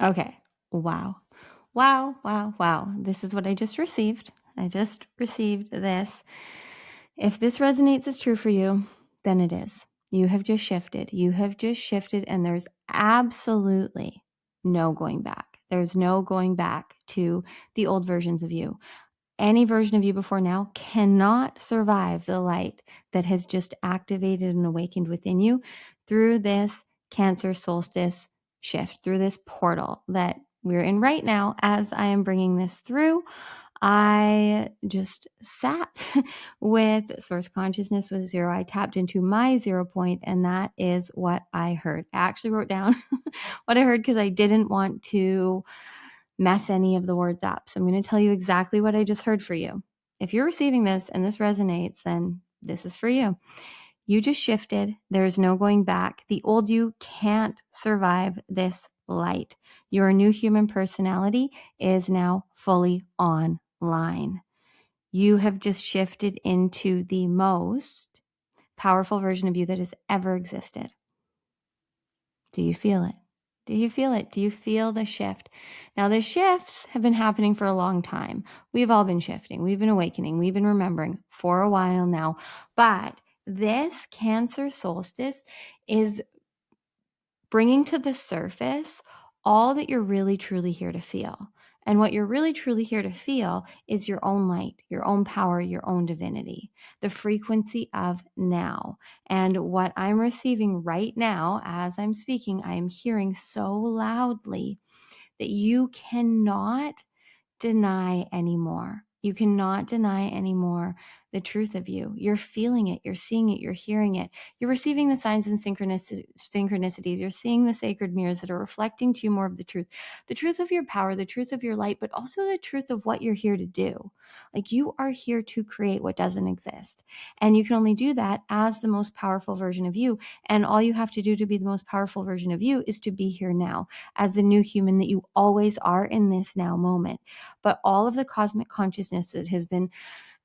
Okay. Wow. Wow, wow, wow. This is what I just received. I just received this. If this resonates as true for you, then it is. You have just shifted. You have just shifted, and there's absolutely no going back. There's no going back to the old versions of you. Any version of you before now cannot survive the light that has just activated and awakened within you through this Cancer Solstice shift, through this portal that we're in right now. As I am bringing this through, I just sat with source consciousness with zero. I tapped into my 0 point, and that is what I heard. I actually wrote down what I heard because I didn't want to mess any of the words up. So I'm going to tell you exactly what I just heard for you. If you're receiving this and this resonates, then this is for you. You just shifted. There's no going back. The old you can't survive this light. Your new human personality is now fully online. You have just shifted into the most powerful version of you that has ever existed. Do you feel it? Do you feel it? Do you feel the shift? Now, the shifts have been happening for a long time. We've all been shifting. We've been awakening. We've been remembering for a while now. But this Cancer solstice is bringing to the surface all that you're really, truly here to feel. And what you're really, truly here to feel is your own light, your own power, your own divinity, the frequency of now. And what I'm receiving right now, as I'm speaking, I am hearing so loudly that you cannot deny anymore. You cannot deny anymore the truth of you. You're feeling it. You're seeing it. You're hearing it. You're receiving the signs and synchronicities. You're seeing the sacred mirrors that are reflecting to you more of the truth of your power, the truth of your light, but also the truth of what you're here to do. Like, you are here to create what doesn't exist. And you can only do that as the most powerful version of you. And all you have to do to be the most powerful version of you is to be here now as the new human that you always are in this now moment. But all of the cosmic consciousness that has been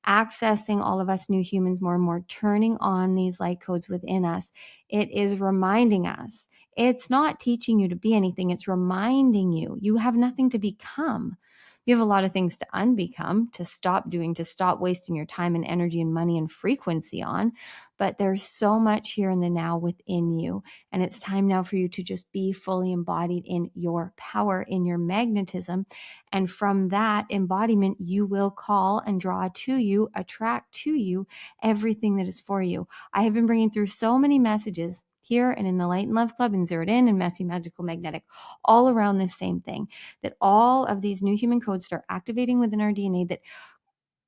accessing all of us new humans more and more, turning on these light codes within us, it is reminding us. It's not teaching you to be anything. It's reminding you, you have nothing to become. You have a lot of things to unbecome, to stop doing, to stop wasting your time and energy and money and frequency on. But there's so much here in the now within you. And it's time now for you to just be fully embodied in your power, in your magnetism. And from that embodiment, you will call and draw to you, attract to you everything that is for you. I have been bringing through so many messages here and in the Light and Love Club and Zeroed In and Messy Magical Magnetic, all around this same thing, that all of these new human codes start activating within our DNA that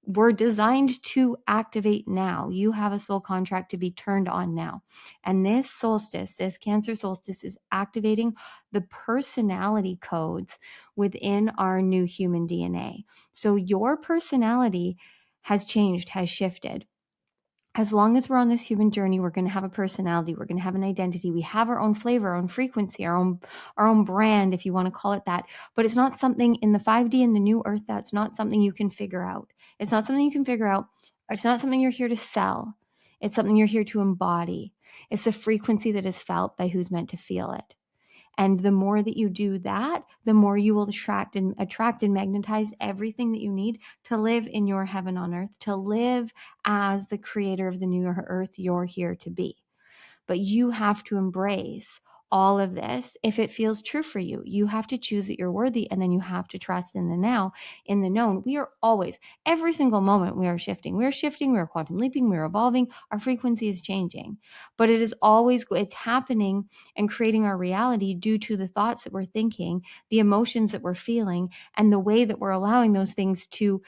were designed to activate now. You have a soul contract to be turned on now. And this solstice, this Cancer solstice, is activating the personality codes within our new human DNA. So your personality has changed, has shifted. As long as we're on this human journey, we're going to have a personality, we're going to have an identity, we have our own flavor, our own frequency, our own brand, if you want to call it that. But it's not something in the 5D and the new earth, that's not something you can figure out. It's not something you can figure out. It's not something you're here to sell. It's something you're here to embody. It's the frequency that is felt by who's meant to feel it. And the more that you do that, the more you will attract and magnetize everything that you need to live in your heaven on earth, to live as the creator of the new earth you're here to be. But you have to embrace all of this if it feels true for you. You have to choose that you're worthy, and then you have to trust in the now, in the known. We are always, every single moment, we are shifting. We're shifting, we're quantum leaping, we're evolving. Our frequency is changing. But it is always, it's happening and creating our reality due to the thoughts that we're thinking, the emotions that we're feeling, and the way that we're allowing those things to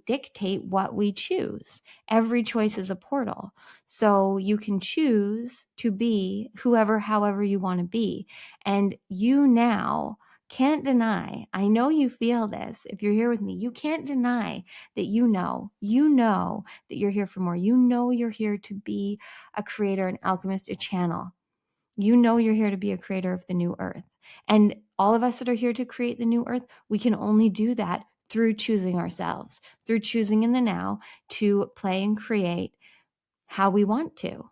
dictate what we choose. Every choice is a portal. So you can choose to be whoever, however you want to be. And you now can't deny, I know you feel this. If you're here with me, you can't deny that you know that you're here for more. You know you're here to be a creator, an alchemist, a channel. You know you're here to be a creator of the new earth. And all of us that are here to create the new earth, we can only do that through choosing ourselves, through choosing in the now to play and create how we want to.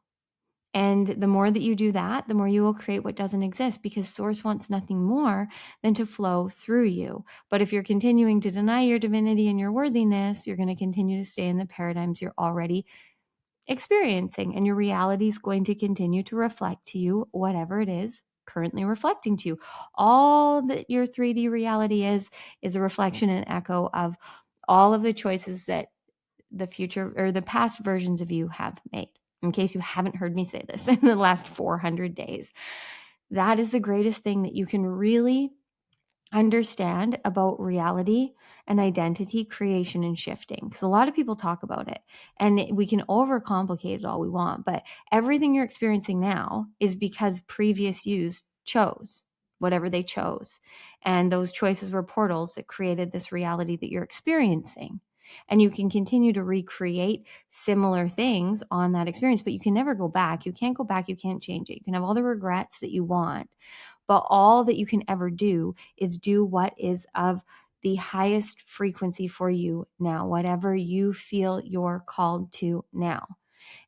And the more that you do that, the more you will create what doesn't exist, because source wants nothing more than to flow through you. But if you're continuing to deny your divinity and your worthiness, you're going to continue to stay in the paradigms you're already experiencing, and your reality is going to continue to reflect to you whatever it is currently reflecting to you. All that your 3D reality is a reflection and echo of all of the choices that the future or the past versions of you have made. In case you haven't heard me say this in the last 400 days, that is the greatest thing that you can really understand about reality and identity creation and shifting. Because a lot of people talk about it and we can overcomplicate it all we want, but everything you're experiencing now is because previous yous chose whatever they chose. And those choices were portals that created this reality that you're experiencing. And you can continue to recreate similar things on that experience, but you can never go back. You can't go back. You can't change it. You can have all the regrets that you want, but all that you can ever do is do what is of the highest frequency for you now, whatever you feel you're called to now.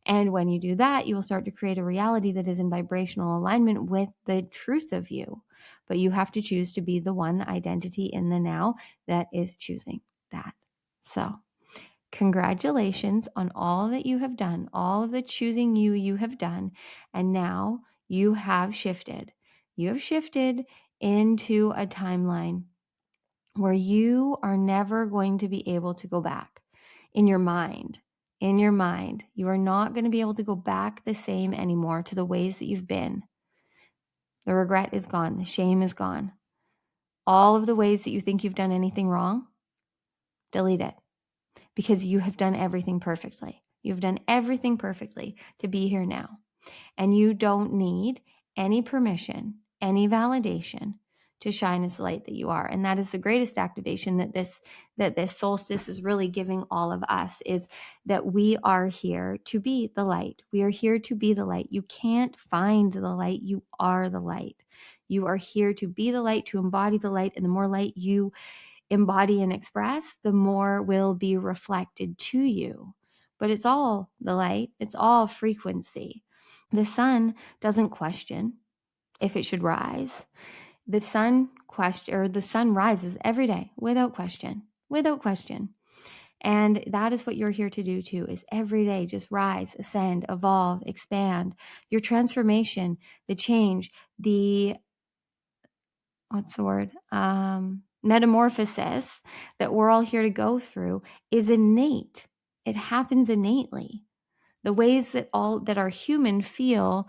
And when you do that, you will start to create a reality that is in vibrational alignment with the truth of you. But you have to choose to be the one, the identity in the now that is choosing that. So, congratulations on all that you have done, all of the choosing you have done. And now you have shifted. You have shifted into a timeline where you are never going to be able to go back in your mind. In your mind, you are not going to be able to go back the same anymore to the ways that you've been. The regret is gone. The shame is gone. All of the ways that you think you've done anything wrong, delete it, because you have done everything perfectly. You've done everything perfectly to be here now. And you don't need any permission, any validation to shine as the light that you are. And that is the greatest activation that this solstice is really giving all of us, is that we are here to be the light. We are here to be the light. You can't find the light. You are the light. You are here to be the light, to embody the light. And the more light you embody and express, the more will be reflected to you. But it's all the light. It's all frequency. The sun doesn't question if it should rise. The sun rises every day without question, without question. And that is what you're here to do too, is every day just rise, ascend, evolve, expand. Your transformation, the change, the metamorphosis that we're all here to go through is innate. It happens innately. The ways that our human feel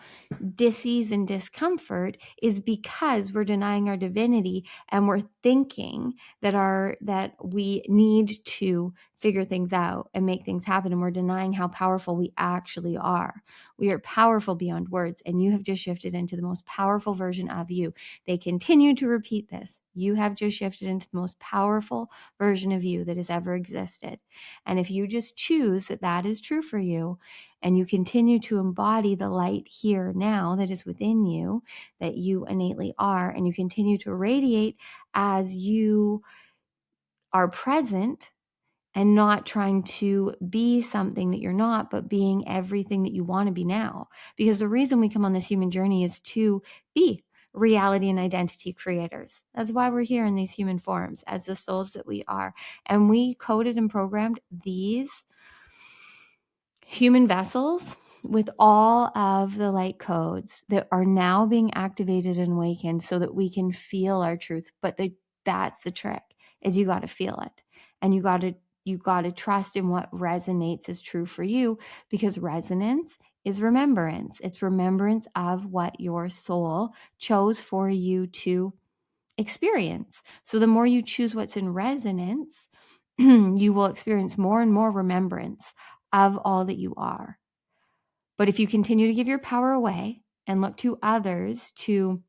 dis-ease and discomfort is because we're denying our divinity, and we're thinking that we need to figure things out and make things happen, and we're denying how powerful we actually are. We are powerful beyond words, and you have just shifted into the most powerful version of you. They continue to repeat this. You have just shifted into the most powerful version of you that has ever existed. And if you just choose that that is true for you, and you continue to embody the light here now that is within you, that you innately are, and you continue to radiate as you are present and not trying to be something that you're not, but being everything that you want to be now. Because the reason we come on this human journey is to be reality and identity creators. That's why we're here in these human forms as the souls that we are. And we coded and programmed these human vessels with all of the light codes that are now being activated and awakened so that we can feel our truth. But that's the trick, is you got to feel it, and you got to trust in what resonates as true for you, because resonance is remembrance. It's remembrance of what your soul chose for you to experience. So the more you choose what's in resonance, you will experience more and more remembrance of all that you are. But if you continue to give your power away and look to others to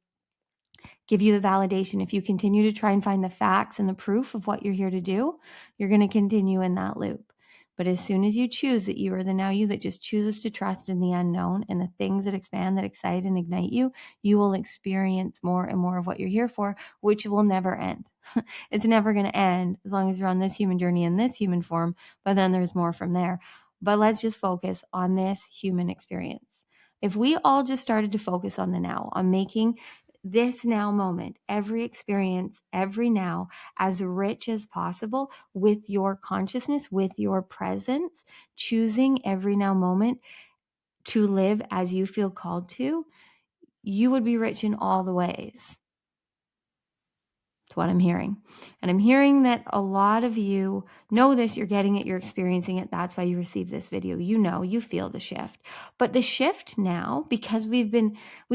give you the validation, if you continue to try and find the facts and the proof of what you're here to do, you're going to continue in that loop. But as soon as you choose that you are the now you that just chooses to trust in the unknown and the things that expand, that excite, and ignite you, you will experience more and more of what you're here for, which will never end. It's never going to end as long as you're on this human journey in this human form, but then there's more from there. But let's just focus on this human experience. If we all just started to focus on the now, on making this now moment, every experience, every now, as rich as possible with your consciousness, with your presence, choosing every now moment to live as you feel called to, you would be rich in all the ways. That's what I'm hearing. And I'm hearing that a lot of you know this, you're getting it, you're experiencing it. That's why you receive this video. You know, you feel the shift. But the shift now, because we've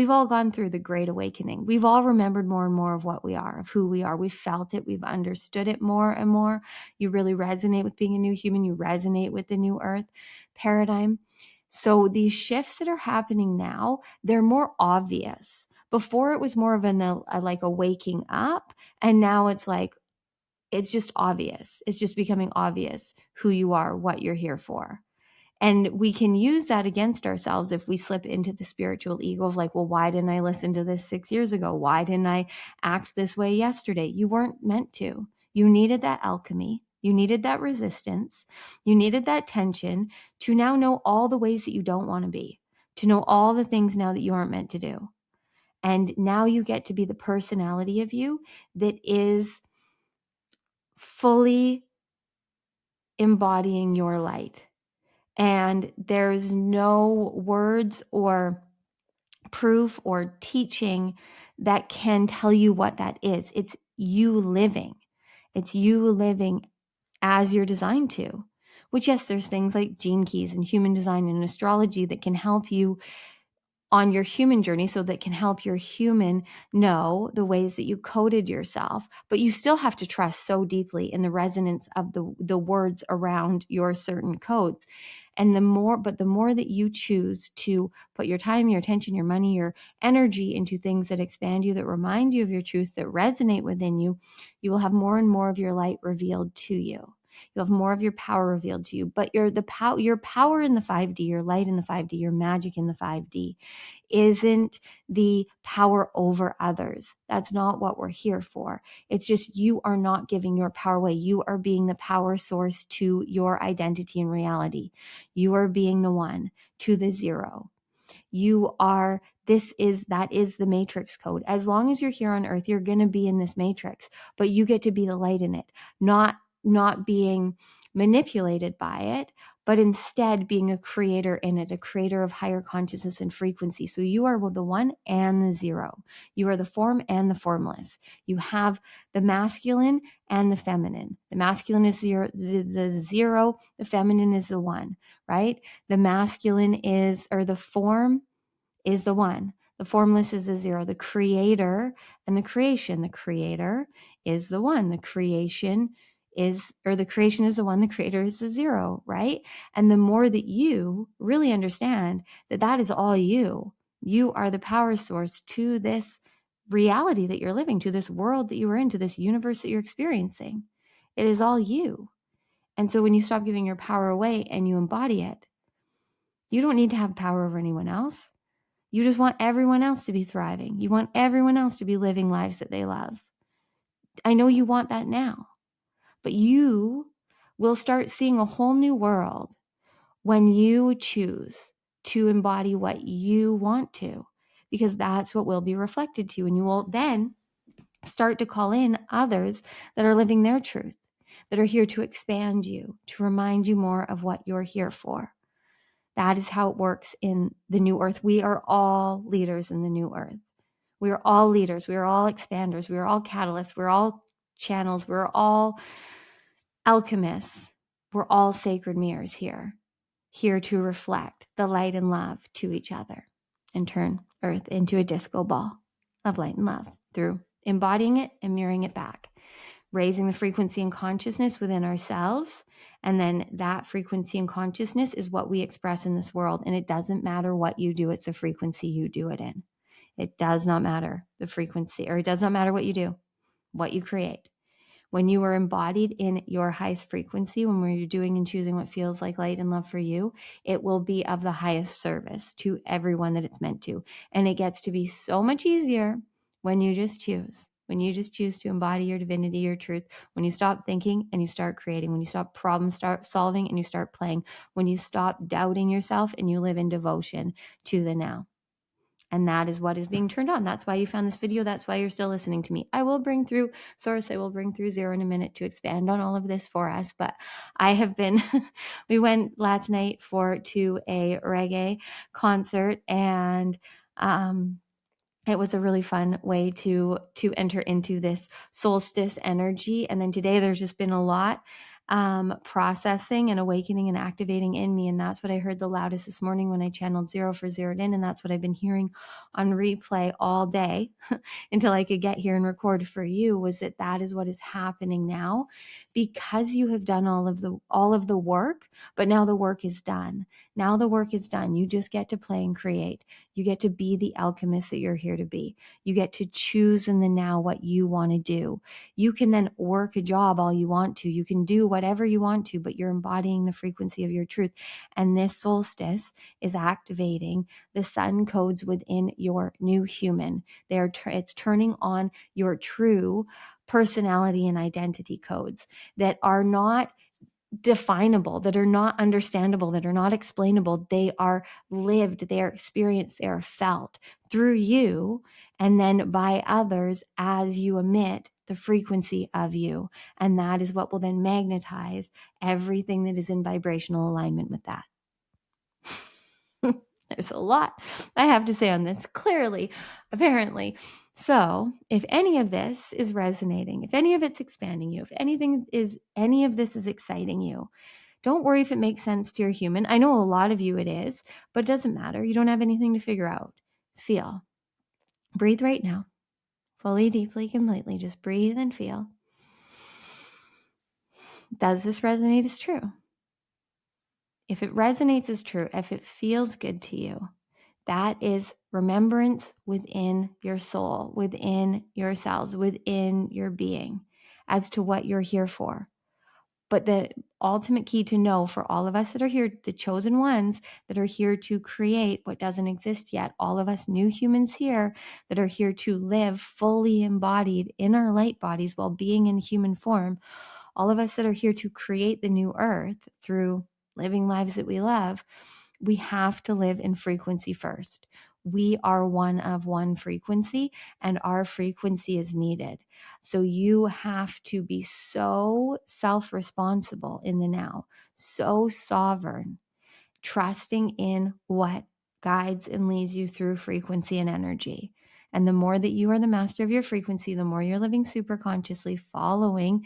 all gone through the Great Awakening. We've all remembered more and more of what we are, of who we are. We've felt it. We've understood it more and more. You really resonate with being a new human. You resonate with the new earth paradigm. So these shifts that are happening now, they're more obvious. Before it was more of like a waking up. And now it's like, it's just obvious. It's just becoming obvious who you are, what you're here for. And we can use that against ourselves if we slip into the spiritual ego of like, well, why didn't I listen to this 6 years ago? Why didn't I act this way yesterday? You weren't meant to. You needed that alchemy. You needed that resistance. You needed that tension to now know all the ways that you don't want to be, to know all the things now that you aren't meant to do. And now you get to be the personality of you that is fully embodying your light. And there's no words or proof or teaching that can tell you what that is. It's you living. It's you living as you're designed to. Which, yes, there's things like gene keys and human design and astrology that can help you on your human journey, so that can help your human know the ways that you coded yourself. But you still have to trust so deeply in the resonance of the words around your certain codes. And the more that you choose to put your time, your attention, your money, your energy into things that expand you, that remind you of your truth, that resonate within you, you will have more and more of your light revealed to you. You'll have more of your power revealed to you. But your power in the 5D, your light in the 5D, your magic in the 5D isn't the power over others. That's not what we're here for. It's just you are not giving your power away. You are being the power source to your identity and reality. You are being the one to the zero. That is the matrix code. As long as you're here on earth, you're going to be in this matrix, but you get to be the light in it, not being manipulated by it, but instead being a creator in it, a creator of higher consciousness and frequency. So you are the one and the zero. You are the form and the formless. You have the masculine and the feminine. The masculine is the zero, the feminine is the one, right? The masculine is, or the form is the one. The formless is the zero. The creator and the creation. The creator is the one. The creation is the one. The creator is the zero, right? And the more that you really understand that is all you are the power source to this reality that you're living, to this world that you are in, to this universe that you're experiencing. It is all you. And so when you stop giving your power away and you embody it, you don't need to have power over anyone else. You just want everyone else to be thriving. You want everyone else to be living lives that they love. I know you want that now, but you will start seeing a whole new world when you choose to embody what you want to, because that's what will be reflected to you. And you will then start to call in others that are living their truth, that are here to expand you, to remind you more of what you're here for. That is how it works in the new earth. We are all leaders in the new earth. We are all leaders. We are all expanders. We are all catalysts. We're all channels. We're all alchemists. We're all sacred mirrors here to reflect the light and love to each other and turn earth into a disco ball of light and love through embodying it and mirroring it back, raising the frequency and consciousness within ourselves. And then that frequency and consciousness is what we express in this world. And it doesn't matter what you do. It's the frequency you do it in. It does not matter the frequency, or it does not matter what you do, what you create. When you are embodied in your highest frequency, when you're doing and choosing what feels like light and love for you, it will be of the highest service to everyone that it's meant to. And it gets to be so much easier when you just choose. When you just choose to embody your divinity, your truth, when you stop thinking and you start creating, when you stop start solving and you start playing, when you stop doubting yourself and you live in devotion to the now. And that is what is being turned on. That's why you found this video. That's why you're still listening to me. I will bring through Source. I will bring through Zero in a minute to expand on all of this for us. But I have been, we went last night to a reggae concert, and it was a really fun way to enter into this solstice energy. And then today there's just been a lot processing and awakening and activating in me. And that's what I heard the loudest this morning when I channeled Zero for Zeroed In. And that's what I've been hearing on replay all day until I could get here and record for you, was that is what is happening now, because you have done all of the work. But now the work is done. Now the work is done. You just get to play and create. You get to be the alchemist that you're here to be. You get to choose in the now what you want to do. You can then work a job all you want to. You can do whatever you want to, but you're embodying the frequency of your truth. And this solstice is activating the sun codes within your new human. It's turning on your true personality and identity codes that are not definable, that are not understandable, that are not explainable. They are lived, they are experienced, they are felt through you and then by others as you emit the frequency of you. And that is what will then magnetize everything that is in vibrational alignment with that. There's a lot I have to say on this, clearly, apparently. So if any of this is resonating, if any of it's expanding you, if any of this is exciting you, don't worry if it makes sense to your human. I know a lot of you it is, but it doesn't matter. You don't have anything to figure out. Feel. Breathe right now. Fully, deeply, completely. Just breathe and feel. Does this resonate as true? If it resonates as true, if it feels good to you, that is remembrance within your soul, within your cells, within your being as to what you're here for. But the ultimate key to know for all of us that are here, the chosen ones that are here to create what doesn't exist yet, all of us new humans here that are here to live fully embodied in our light bodies while being in human form, all of us that are here to create the new earth through living lives that we love, we have to live in frequency first. We are one of one frequency, and our frequency is needed. So you have to be so self-responsible in the now, so sovereign, trusting in what guides and leads you through frequency and energy. And the more that you are the master of your frequency, the more you're living super consciously, following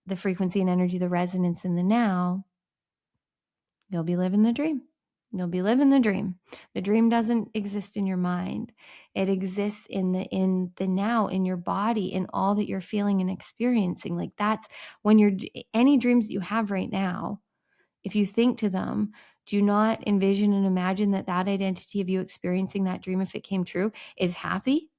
the frequency and energy, the resonance in the now, you'll be living the dream. You'll be living the dream. The dream doesn't exist in your mind. It exists in the now, in your body, in all that you're feeling and experiencing. Like that's when any dreams that you have right now, if you think to them, do not envision and imagine that identity of you experiencing that dream, if it came true, is happy,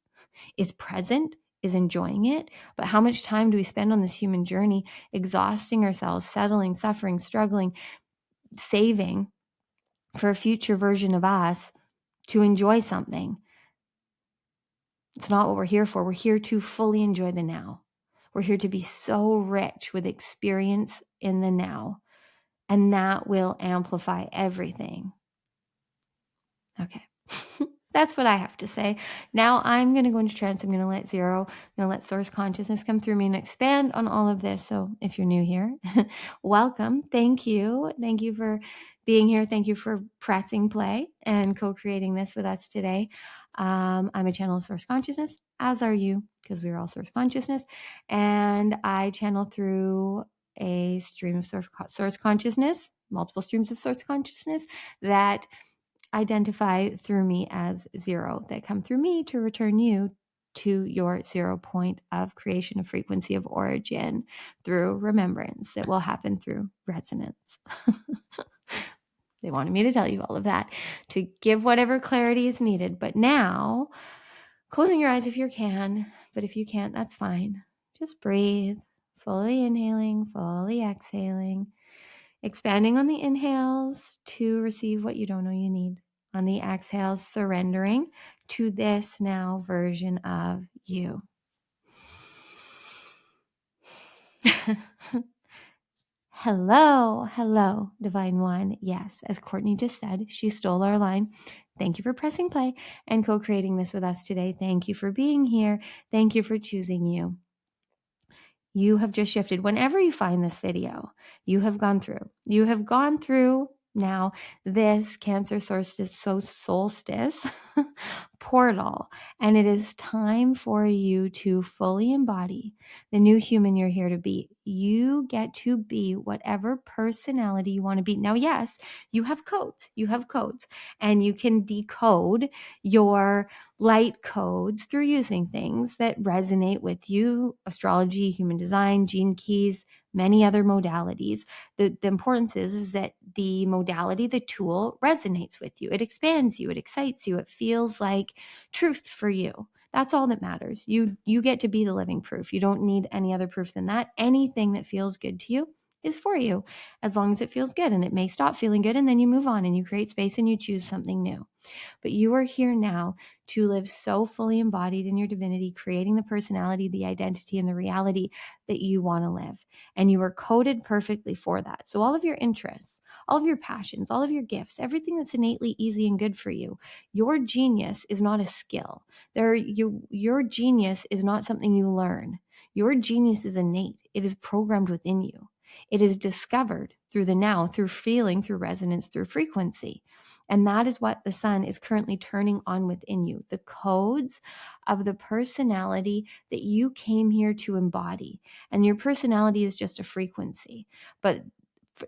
is present, is enjoying it. But how much time do we spend on this human journey exhausting ourselves, settling, suffering, struggling, saving for a future version of us to enjoy something? It's not what we're here for. We're here to fully enjoy the now. We're here to be so rich with experience in the now, and that will amplify everything. Okay. That's what I have to say. Now I'm going to go into trance. I'm going to let Zero, I'm going to let Source Consciousness come through me and expand on all of this. So if you're new here, welcome. Thank you. Thank you for being here. Thank you for pressing play and co-creating this with us today. I'm a channel of Source Consciousness, as are you, because we are all Source Consciousness. And I channel through a stream of Source Consciousness, multiple streams of Source Consciousness that identify through me as zero, that come through me to return you to your 0 point of creation of frequency of origin through remembrance that will happen through resonance. They wanted me to tell you all of that to give whatever clarity is needed. But now, closing your eyes if you can, but if you can't, that's fine. Just breathe, fully inhaling, fully exhaling, expanding on the inhales to receive what you don't know you need. On the exhales, surrendering to this now version of you. Hello, Divine One. Yes, as Cortnie just said, she stole our line. Thank you for pressing play and co-creating this with us today. Thank you for being here. Thank you for choosing you. You have just shifted. Whenever you find this video, you have gone through now this Cancer Solstice portal, and it is time for you to fully embody the new human you're here to be. You get to be whatever personality you want to be. Now, yes, you have codes, and you can decode your light codes through using things that resonate with you: astrology, human design, gene keys, many other modalities. The importance is that the modality, the tool, resonates with you. It expands you. It excites you. It feels like truth for you. That's all that matters. You get to be the living proof. You don't need any other proof than that. Anything that feels good to you is for you, as long as it feels good. And it may stop feeling good, and then you move on and you create space and you choose something new. But you are here now to live so fully embodied in your divinity, creating the personality, the identity, and the reality that you want to live. And you are coded perfectly for that. So all of your interests, all of your passions, all of your gifts, everything that's innately easy and good for you, your genius is not a skill. Your genius is not something you learn. Your genius is innate. It is programmed within you. It is discovered through the now, through feeling, through resonance, through frequency. And that is what the sun is currently turning on within you, the codes of the personality that you came here to embody. And your personality is just a frequency. But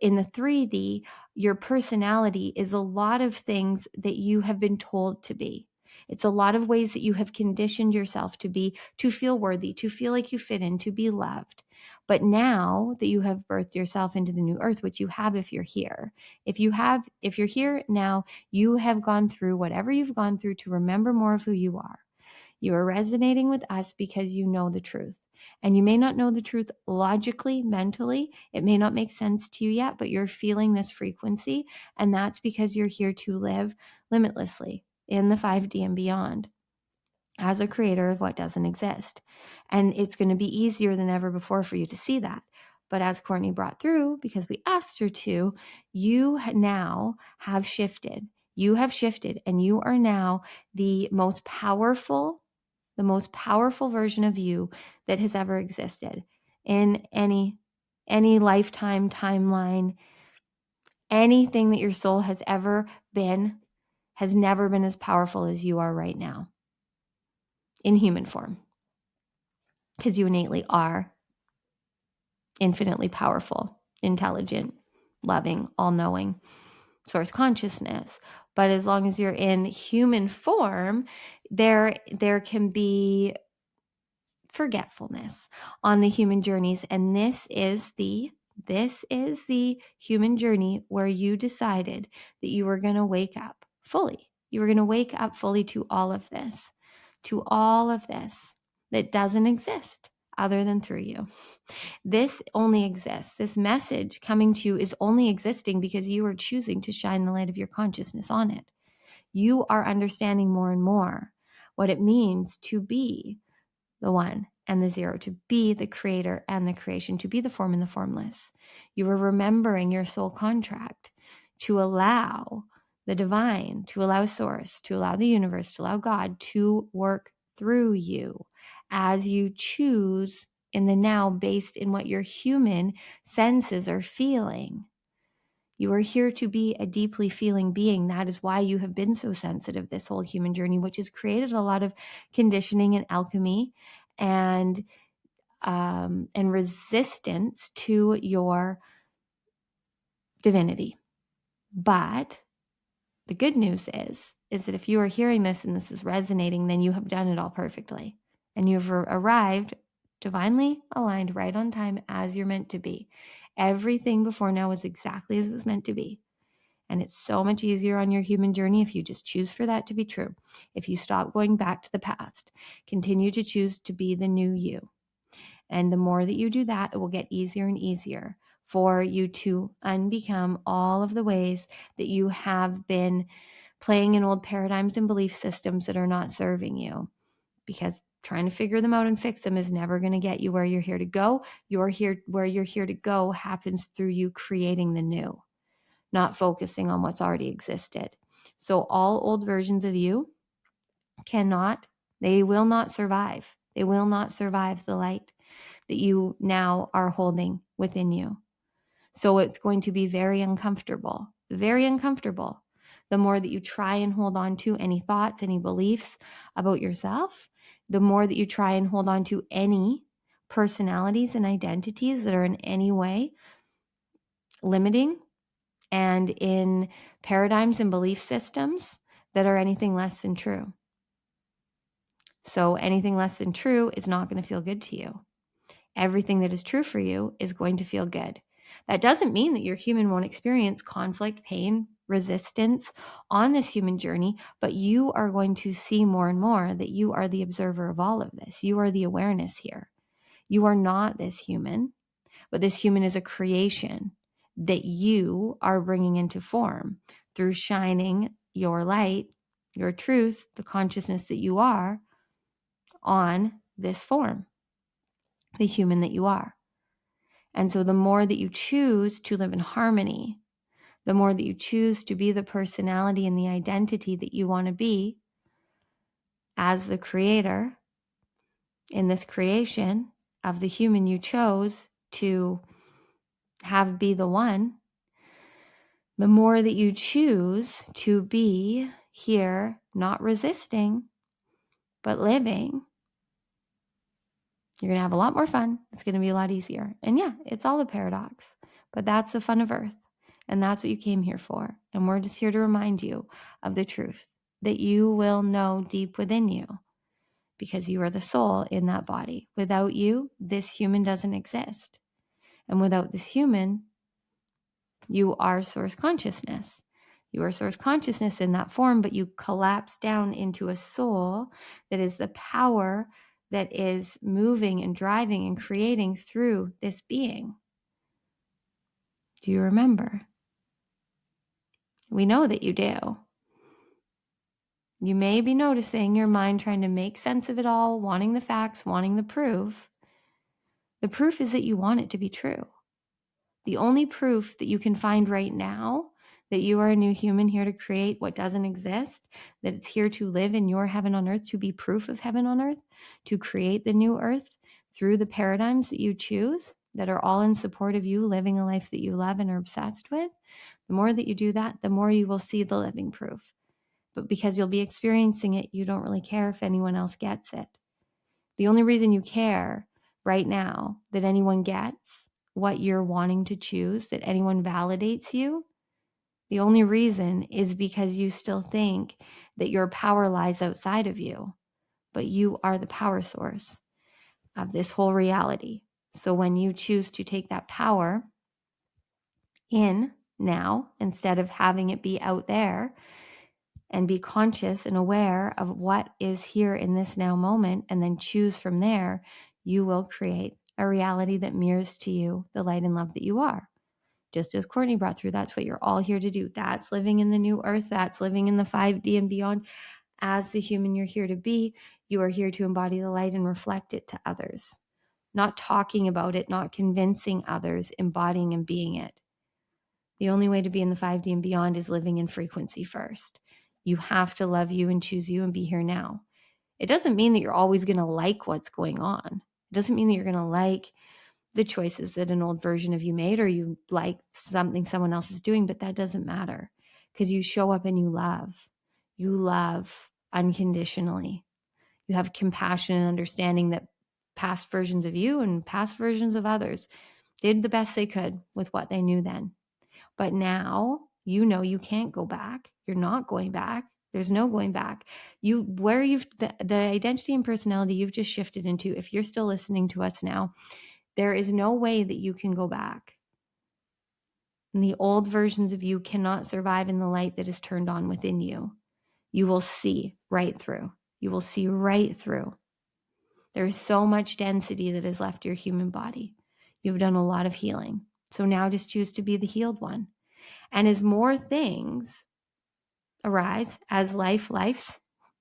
in the 3D, your personality is a lot of things that you have been told to be. It's a lot of ways that you have conditioned yourself to be, to feel worthy, to feel like you fit in, to be loved. But now that you have birthed yourself into the new earth, which you have if you're here, if you're here now, you have gone through whatever you've gone through to remember more of who you are. You are resonating with us because you know the truth. And you may not know the truth logically, mentally. It may not make sense to you yet, but you're feeling this frequency. And that's because you're here to live limitlessly in the 5D and beyond as a creator of what doesn't exist. And it's going to be easier than ever before for you to see that. But as Cortnie brought through, because we asked her to, you now have shifted. You have shifted, and you are now the most powerful version of you that has ever existed in any lifetime, timeline. Anything that your soul has ever been has never been as powerful as you are right now in human form, because you innately are infinitely powerful, intelligent, loving, all-knowing source consciousness. But as long as you're in human form, there can be forgetfulness on the human journeys. And this is the human journey where you decided that you were going to wake up fully. You were going to wake up fully to all of this that doesn't exist other than through you. This only exists. This message coming to you is only existing because you are choosing to shine the light of your consciousness on it. You are understanding more and more what it means to be the one and the zero, to be the creator and the creation, to be the form and the formless. You are remembering your soul contract to allow the divine, to allow source, to allow the universe, to allow God to work through you as you choose in the now based in what your human senses are feeling. You are here to be a deeply feeling being. That is why you have been so sensitive this whole human journey, which has created a lot of conditioning and alchemy and resistance to your divinity. But the good news is that if you are hearing this and this is resonating, then you have done it all perfectly. And you've arrived divinely aligned right on time as you're meant to be. Everything before now was exactly as it was meant to be. And it's so much easier on your human journey if you just choose for that to be true. If you stop going back to the past, continue to choose to be the new you. And the more that you do that, it will get easier and easier for you to unbecome all of the ways that you have been playing in old paradigms and belief systems that are not serving you. Because Trying to figure them out and fix them is never going to get you where you're here to go. Where you're here to go happens through you creating the new, not focusing on what's already existed. So all old versions of you they will not survive. They will not survive the light that you now are holding within you. So it's going to be very uncomfortable, very uncomfortable. The more that you try and hold on to any thoughts, any beliefs about yourself, the more that you try and hold on to any personalities and identities that are in any way limiting and in paradigms and belief systems that are anything less than true. So anything less than true is not going to feel good to you. Everything that is true for you is going to feel good. That doesn't mean that your human won't experience conflict, pain, resistance on this human journey, but you are going to see more and more that you are the observer of all of this. You are the awareness here. You are not this human, but this human is a creation that you are bringing into form through shining your light, your truth, the consciousness that you are on this form, the human that you are. And so the more that you choose to live in harmony, the more that you choose to be the personality and the identity that you want to be as the creator in this creation of the human you chose to have be the one, the more that you choose to be here, not resisting, but living, you're going to have a lot more fun. It's going to be a lot easier. And yeah, it's all a paradox, but that's the fun of Earth. And that's what you came here for. And we're just here to remind you of the truth that you will know deep within you because you are the soul in that body. Without you, this human doesn't exist. And without this human, you are source consciousness. You are source consciousness in that form, but you collapse down into a soul that is the power that is moving and driving and creating through this being. Do you remember? We know that you do. You may be noticing your mind trying to make sense of it all, wanting the facts, wanting the proof. The proof is that you want it to be true. The only proof that you can find right now that you are a new human here to create what doesn't exist, that it's here to live in your heaven on earth, to be proof of heaven on earth, to create the new earth through the paradigms that you choose that are all in support of you living a life that you love and are obsessed with. The more that you do that, the more you will see the living proof. But because you'll be experiencing it, you don't really care if anyone else gets it. The only reason you care right now that anyone gets what you're wanting to choose, that anyone validates you, the only reason is because you still think that your power lies outside of you, but you are the power source of this whole reality. So when you choose to take that power in now, instead of having it be out there, and be conscious and aware of what is here in this now moment, and then choose from there, you will create a reality that mirrors to you the light and love that you are. Just as Cortnie brought through, that's what you're all here to do. That's living in the new earth. That's living in the 5D and beyond. As the human you're here to be, you are here to embody the light and reflect it to others. Not talking about it, not convincing others, embodying and being it. The only way to be in the 5D and beyond is living in frequency first. You have to love you and choose you and be here now. It doesn't mean that you're always going to like what's going on. It doesn't mean that you're going to like the choices that an old version of you made or you like something someone else is doing, but that doesn't matter because you show up and you love. You love unconditionally. You have compassion and understanding that past versions of you and past versions of others did the best they could with what they knew then. But now you know you can't go back. You're not going back. There's no going back. The identity and personality you've just shifted into, if you're still listening to us now, there is no way that you can go back. And the old versions of you cannot survive in the light that is turned on within you. You will see right through. You will see right through. There's so much density that has left your human body. You've done a lot of healing. So now just choose to be the healed one. And as more things arise, as life lifes,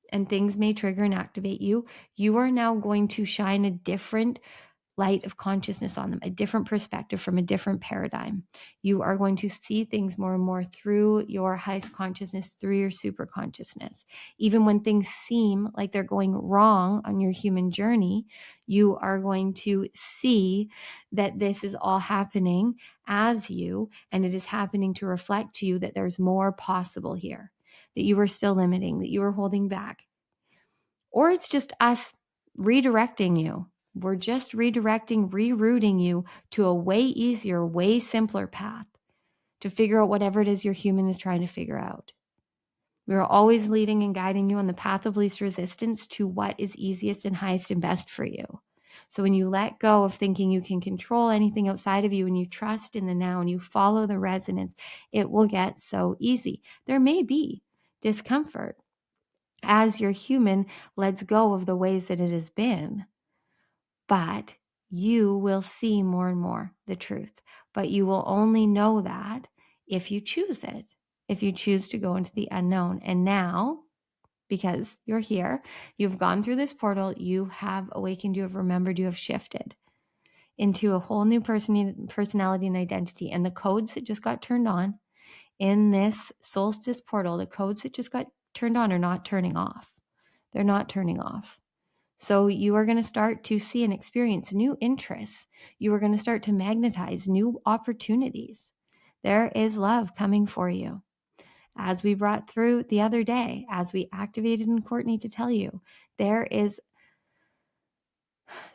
and things may trigger and activate you, you are now going to shine a different light of consciousness on them, a different perspective from a different paradigm. You are going to see things more and more through your highest consciousness, through your super consciousness. Even when things seem like they're going wrong on your human journey, you are going to see that this is all happening as you, and it is happening to reflect to you that there's more possible here, that you are still limiting, that you are holding back. Or it's just us redirecting you. We're just redirecting, rerouting you to a way easier, way simpler path to figure out whatever it is your human is trying to figure out. We are always leading and guiding you on the path of least resistance to what is easiest and highest and best for you. So when you let go of thinking you can control anything outside of you and you trust in the now and you follow the resonance, it will get so easy. There may be discomfort as your human lets go of the ways that it has been. But you will see more and more the truth. But you will only know that if you choose it, if you choose to go into the unknown. And now, because you're here, you've gone through this portal, you have awakened, you have remembered, you have shifted into a whole new personality and identity. And the codes that just got turned on in this solstice portal, the codes that just got turned on are not turning off. They're not turning off. So you are going to start to see and experience new interests. You are going to start to magnetize new opportunities. There is love coming for you. As we brought through the other day, as we activated in Cortnie to tell you, there is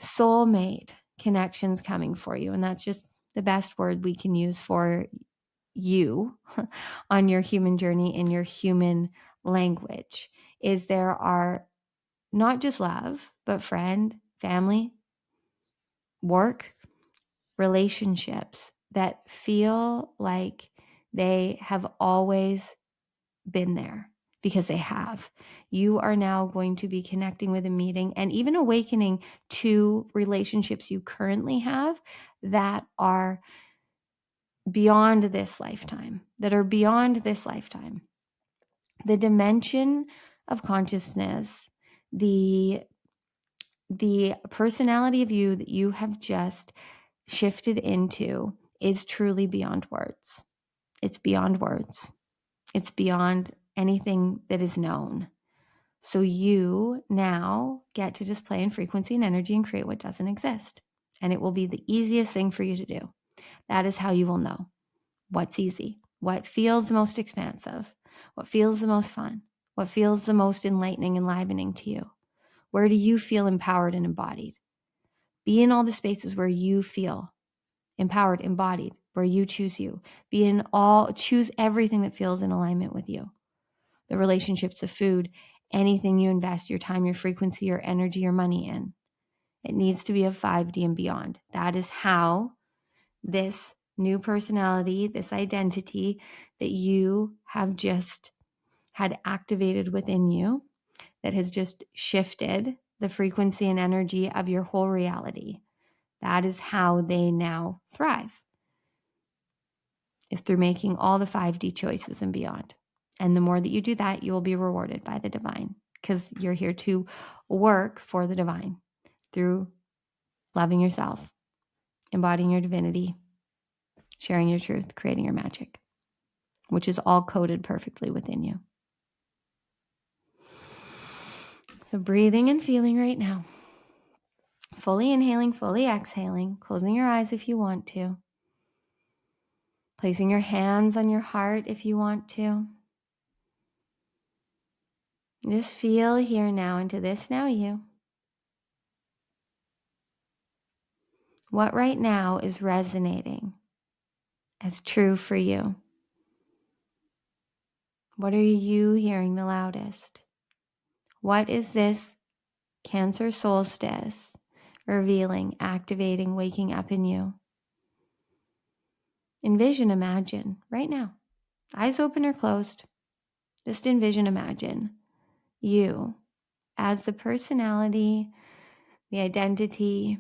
soulmate connections coming for you. And that's just the best word we can use for you on your human journey in your human language. Is there are not just love, but friend, family, work, relationships that feel like they have always been there, because they have. You are now going to be connecting with a meeting and even awakening to relationships you currently have that are beyond this lifetime, The dimension of consciousness, the personality of you that you have just shifted into is truly beyond words. It's beyond words. It's beyond anything that is known. So you now get to just play in frequency and energy and create what doesn't exist. And it will be the easiest thing for you to do. That is how you will know what's easy, what feels the most expansive, what feels the most fun, what feels the most enlightening, enlivening to you. Where do you feel empowered and embodied? Be in all the spaces where you feel empowered, embodied, where you choose you. Choose everything that feels in alignment with you. The relationships, the food, anything you invest your time, your frequency, your energy, your money in. It needs to be of 5D and beyond. That is how this new personality, this identity that you have just had activated within you, that has just shifted the frequency and energy of your whole reality. That is how they now thrive, is through making all the 5D choices and beyond. And the more that you do that, you will be rewarded by the divine, because you're here to work for the divine through loving yourself, embodying your divinity, sharing your truth, creating your magic, which is all coded perfectly within you. So breathing and feeling right now. Fully inhaling, fully exhaling, closing your eyes if you want to. Placing your hands on your heart if you want to. Just feel here now into this now you. What right now is resonating as true for you? What are you hearing the loudest? What is this Cancer Solstice revealing, activating, waking up in you? Envision, imagine right now, eyes open or closed. Just envision, imagine you as the personality, the identity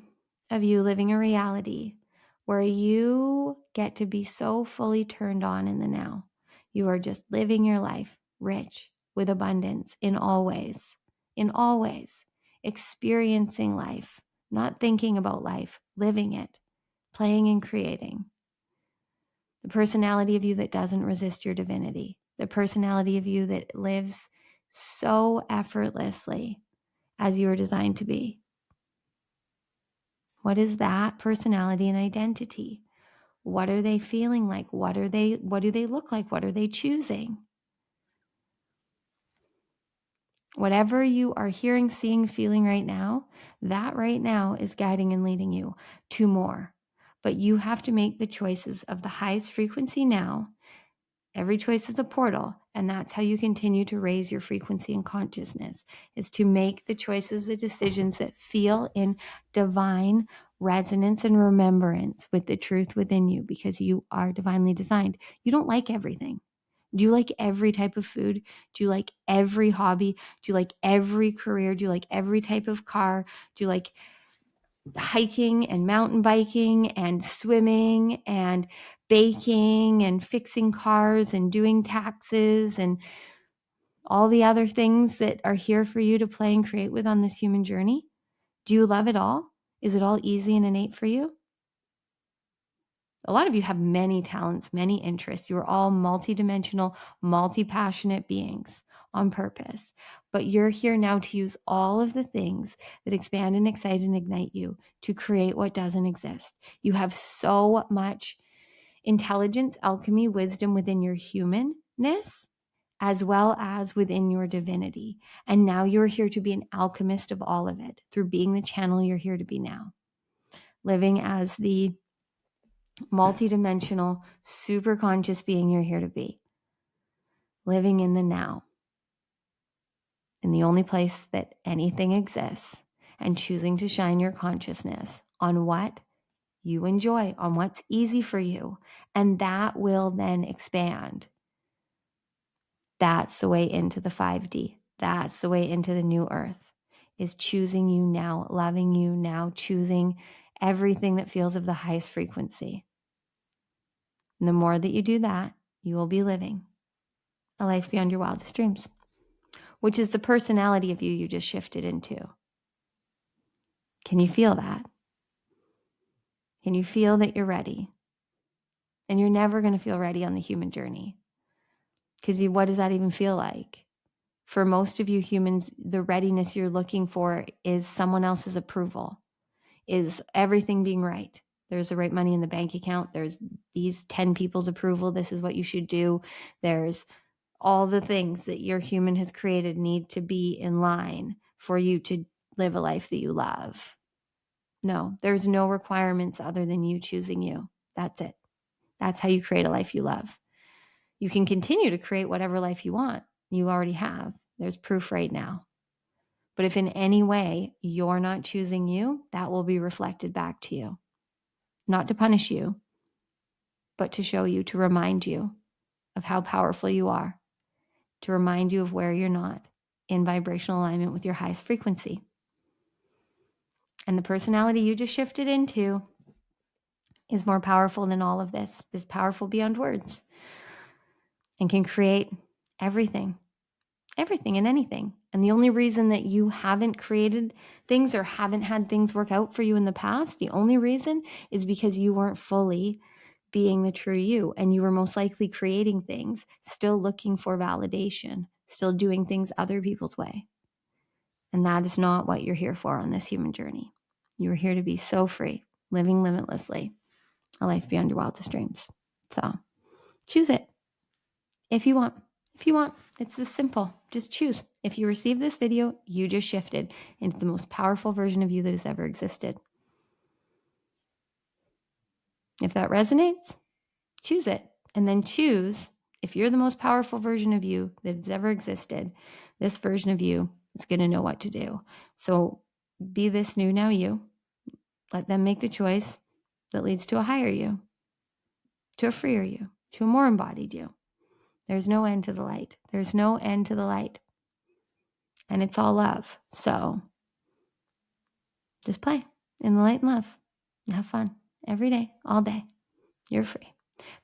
of you living a reality where you get to be so fully turned on in the now. You are just living your life rich with abundance in all ways. in all ways, experiencing life, not thinking about life, living it, playing and creating. The personality of you that doesn't resist your divinity, the personality of you that lives so effortlessly as you are designed to be. What is that personality and identity? What are they feeling like? What do they look like? What are they choosing? Whatever you are hearing, seeing, feeling right now, that right now is guiding and leading you to more. But you have to make the choices of the highest frequency now. Every choice is a portal, and that's how you continue to raise your frequency and consciousness, is to make the choices, the decisions that feel in divine resonance and remembrance with the truth within you, because you are divinely designed. You don't like everything. Do you like every type of food? Do you like every hobby? Do you like every career? Do you like every type of car? Do you like hiking and mountain biking and swimming and baking and fixing cars and doing taxes and all the other things that are here for you to play and create with on this human journey? Do you love it all? Is it all easy and innate for you? A lot of you have many talents, many interests. You are all multidimensional, multi-passionate beings on purpose. But you're here now to use all of the things that expand and excite and ignite you to create what doesn't exist. You have so much intelligence, alchemy, wisdom within your humanness, as well as within your divinity. And now you're here to be an alchemist of all of it through being the channel you're here to be now, living as the multidimensional, super conscious being you're here to be, living in the now, in the only place that anything exists, and choosing to shine your consciousness on what you enjoy, on what's easy for you. And that will then expand. That's the way into the 5D. That's the way into the new earth, is choosing you now, loving you now, choosing everything that feels of the highest frequency. And the more that you do that, you will be living a life beyond your wildest dreams, which is the personality of you just shifted into. Can you feel that? Can you feel that you're ready? And you're never going to feel ready on the human journey, because what does that even feel like? For most of you humans, the readiness you're looking for is someone else's approval, is everything being right. There's the right money in the bank account. There's these 10 people's approval. This is what you should do. There's all the things that your human has created need to be in line for you to live a life that you love. No, there's no requirements other than you choosing you. That's it. That's how you create a life you love. You can continue to create whatever life you want. You already have. There's proof right now. But if in any way you're not choosing you, that will be reflected back to you. Not to punish you, but to show you, to remind you of how powerful you are, to remind you of where you're not in vibrational alignment with your highest frequency. And the personality you just shifted into is more powerful than all of this, is powerful beyond words, and can create everything and anything. And the only reason that you haven't created things or haven't had things work out for you in the past, the only reason is because you weren't fully being the true you. And you were most likely creating things, still looking for validation, still doing things other people's way. And that is not what you're here for on this human journey. You're here to be so free, living limitlessly, a life beyond your wildest dreams. So choose it if you want. If you want, it's this simple. Just choose. If you receive this video, you just shifted into the most powerful version of you that has ever existed. If that resonates, choose it. And then choose, if you're the most powerful version of you that has ever existed, this version of you is going to know what to do. So be this new now you. Let them make the choice that leads to a higher you, to a freer you, to a more embodied you. There's no end to the light. There's no end to the light. And it's all love. So just play in the light and love. And have fun every day, all day. You're free.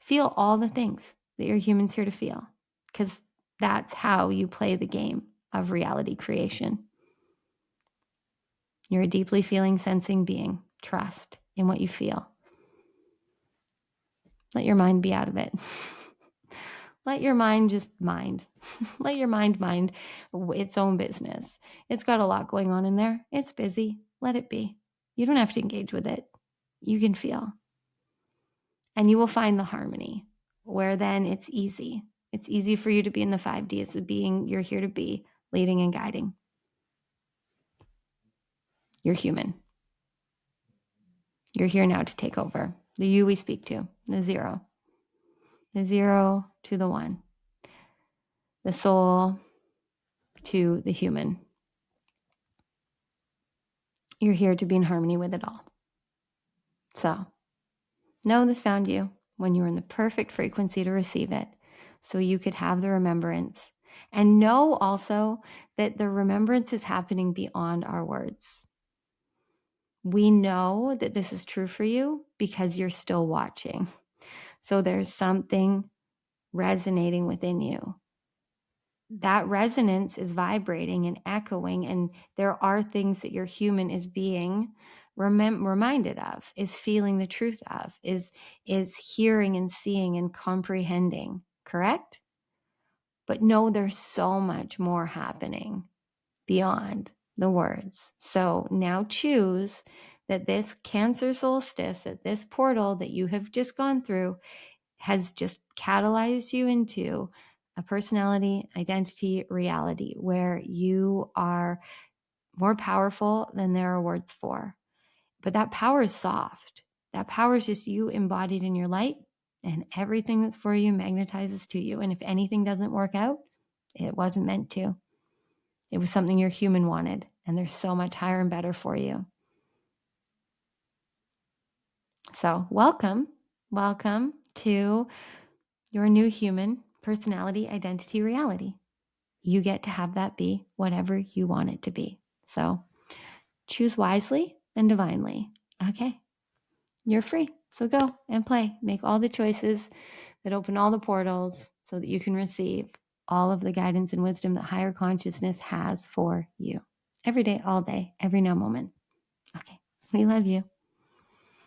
Feel all the things that your human's here to feel, because that's how you play the game of reality creation. You're a deeply feeling, sensing being. Trust in what you feel. Let your mind be out of it. Let your mind just mind. Let your mind its own business. It's got a lot going on in there. It's busy. Let it be. You don't have to engage with it. You can feel. And you will find the harmony where then it's easy. It's easy for you to be in the 5Ds of being you're here to be, leading and guiding. You're human. You're here now to take over. The you we speak to, the zero. The zero to the one. The soul to the human. You're here to be in harmony with it all. So, know this found you when you were in the perfect frequency to receive it, so you could have the remembrance. And know also that the remembrance is happening beyond our words. We know that this is true for you because you're still watching. So there's something resonating within you. That resonance is vibrating and echoing, and there are things that your human is being reminded of, is feeling the truth of, is hearing and seeing and comprehending, correct? But no, there's so much more happening beyond the words. So now choose that this Cancer Solstice, that this portal that you have just gone through has just catalyzed you into a personality, identity, reality where you are more powerful than there are words for. But that power is soft. That power is just you embodied in your light, and everything that's for you magnetizes to you. And if anything doesn't work out, it wasn't meant to. It was something your human wanted, and there's so much higher and better for you. So welcome to your new human personality, identity, reality. You get to have that be whatever you want it to be. So choose wisely and divinely. Okay. You're free. So go and play. Make all the choices that open all the portals so that you can receive all of the guidance and wisdom that higher consciousness has for you every day, all day, every now moment. Okay. We love you.